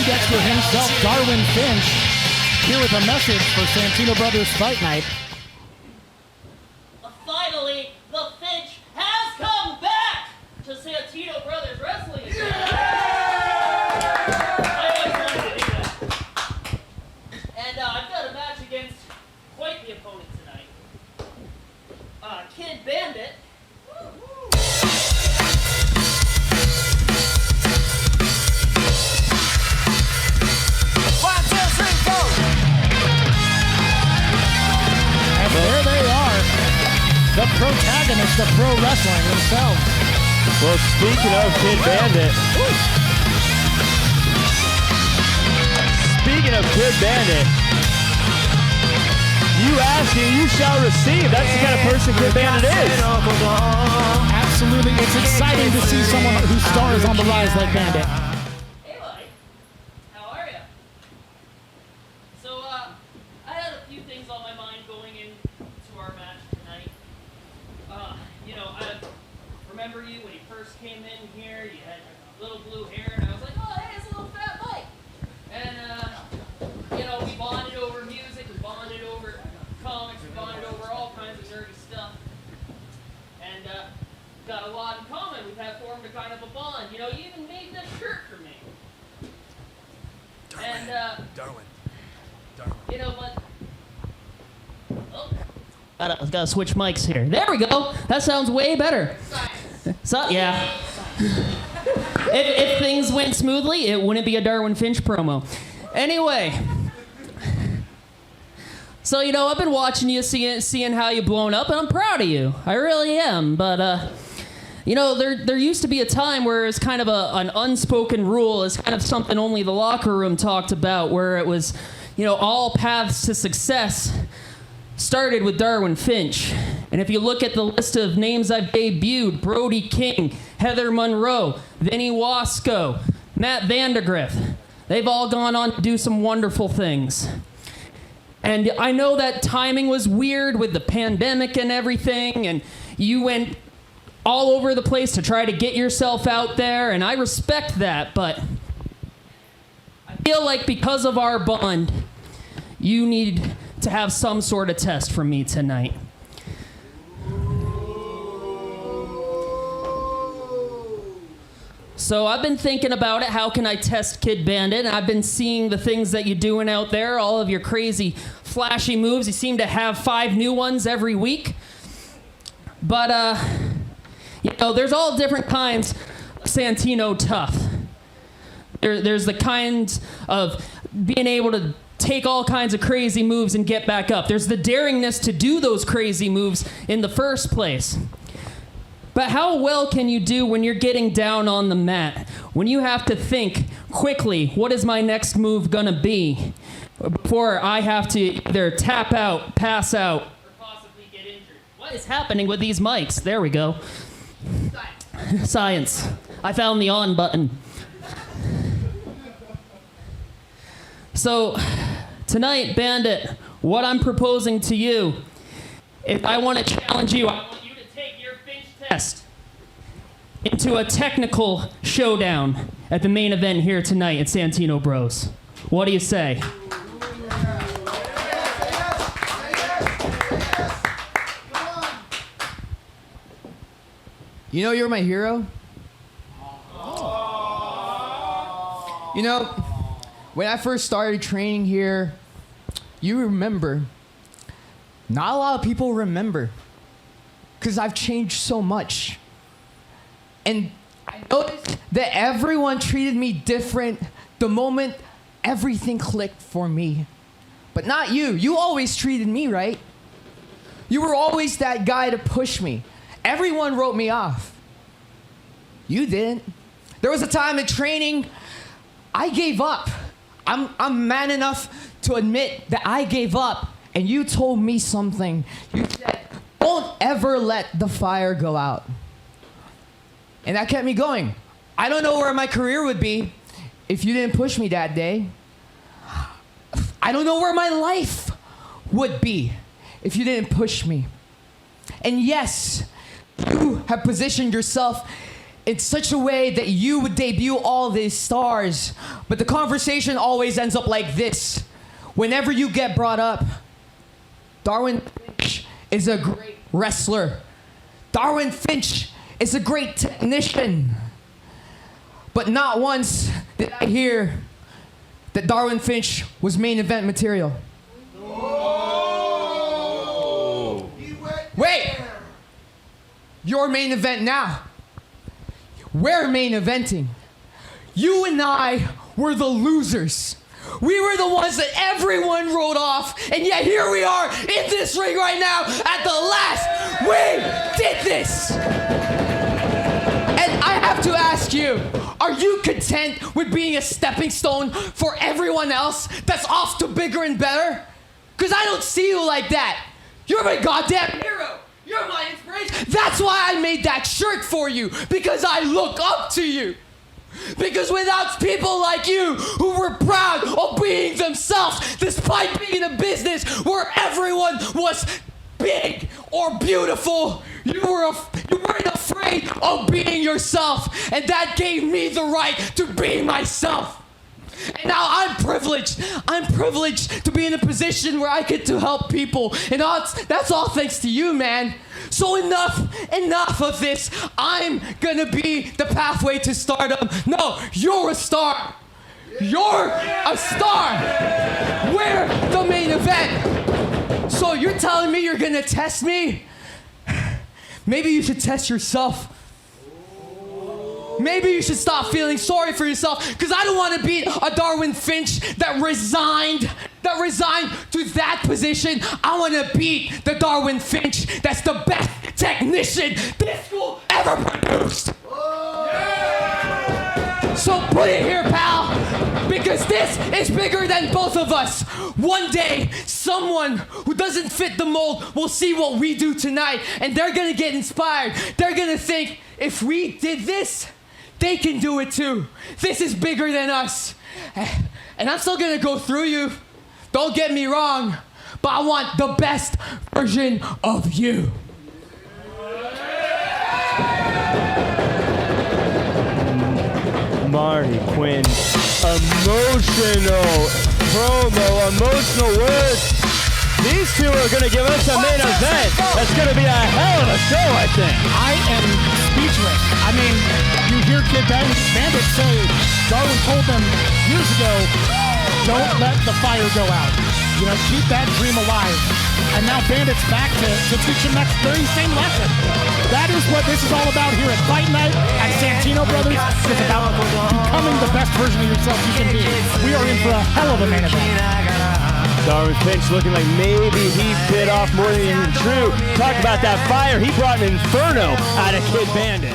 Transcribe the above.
Poindexter himself, Darwin Finch, here with a message for Santino Brothers Fight Night. Finally, the Finch has come back to Santino Brothers Wrestling. I always wanted to do that. And I've got a match against quite the opponent tonight. Kid Bandit. And there they are, the protagonists of pro wrestling themselves. Well, speaking of Kid Bandit, you ask and you shall receive. That's the kind of person Kid Bandit is. Absolutely, it's exciting to see someone whose star is on the rise like Bandit. Hey, buddy. How are you? So, I had a few things on my mind going into our match tonight. I remember you when you first came in here. You had little blue hair, and I was like, oh, hey, it's a little fat Mike. And, we bonded over music, we bonded over comics, we bonded over all kinds of nerdy stuff. And, got a lot in common. We've had formed a kind of a bond. You even made this shirt for me. Darwin. But gotta switch mics here. There we go. That sounds way better. So yeah. If things went smoothly, it wouldn't be a Darwin Finch promo. Anyway. So I've been watching you, seeing how you've blown up, and I'm proud of you. I really am. But there used to be a time where it's kind of an unspoken rule. It's kind of something only the locker room talked about, where it was, all paths to success started with Darwin Finch. And if you look at the list of names I've debuted, Brody King, Heather Monroe, Vinny Wasco, Matt Vandergriff, they've all gone on to do some wonderful things. And I know that timing was weird with the pandemic and everything, and you went all over the place to try to get yourself out there, and I respect that, but I feel like because of our bond, you need to have some sort of test from me tonight. So I've been thinking about it. How can I test Kid Bandit? And I've been seeing the things that you're doing out there, all of your crazy, flashy moves. You seem to have 5 new ones every week. But, there's all different kinds of Santino tough. There's the kinds of being able to take all kinds of crazy moves and get back up. There's the daringness to do those crazy moves in the first place. But how well can you do when you're getting down on the mat? When you have to think quickly, what is my next move gonna be? Before I have to either tap out, pass out, or possibly get injured. What is happening with these mics? There we go. Science. I found the on button. So, tonight, Bandit, what I'm proposing to you, if I want to challenge you, I want you to take your Finch test into a technical showdown at the main event here tonight at Santino Bros. What do you say? You're my hero. When I first started training here, you remember. Not a lot of people remember, because I've changed so much. And I noticed that everyone treated me different the moment everything clicked for me. But not you. You always treated me right. You were always that guy to push me. Everyone wrote me off. You didn't. There was a time in training I gave up. I'm man enough to admit that I gave up, and you told me something. You said, don't ever let the fire go out. And that kept me going. I don't know where my career would be if you didn't push me that day. I don't know where my life would be if you didn't push me. And yes, you have positioned yourself in such a way that you would debut all these stars. But the conversation always ends up like this. Whenever you get brought up, Darwin Finch is a great wrestler. Darwin Finch is a great technician. But not once did I hear that Darwin Finch was main event material. Wait! You're main event now. We're main eventing. You and I were the losers. We were the ones that everyone wrote off, and yet here we are in this ring right now at the last. We did this! And I have to ask you, are you content with being a stepping stone for everyone else that's off to bigger and better? Because I don't see you like that. You're my goddamn hero. You're my inspiration. That's why I made that shirt for you, because I look up to you. Because without people like you who were proud of being themselves, despite being in a business where everyone was big or beautiful, you weren't afraid of being yourself, and that gave me the right to be myself. And now I'm privileged. I'm privileged to be in a position where I get to help people, and that's all thanks to you, man. So enough of this. I'm gonna be the pathway to stardom. No, you're a star. You're a star. We're the main event. So you're telling me you're gonna test me? Maybe you should test yourself. Maybe you should stop feeling sorry for yourself, because I don't want to be a Darwin Finch that resigned to that position. I want to beat the Darwin Finch that's the best technician this school ever produced. So put it here, pal, because this is bigger than both of us. One day, someone who doesn't fit the mold will see what we do tonight, and they're gonna get inspired. They're gonna think, if we did this, they can do it too. This is bigger than us. And I'm still gonna go through you. Don't get me wrong, but I want the best version of you. Marty Quinn, emotional promo, emotional words. These two are going to give us a main event. That's going to be a hell of a show, I think. I am speechless. I mean, you hear Kid Bandit say, Darwin told them years ago, don't let the fire go out. You know, keep that dream alive. And now Bandit's back to teach him that very same lesson. That is what this is all about here at Fight Night at Santino Bros. It's about becoming the best version of yourself you can be. We are in for a hell of a main event. Darwin Finch looking like maybe he bit off more than true. Talk about that fire. He brought an inferno out of Kid Bandit.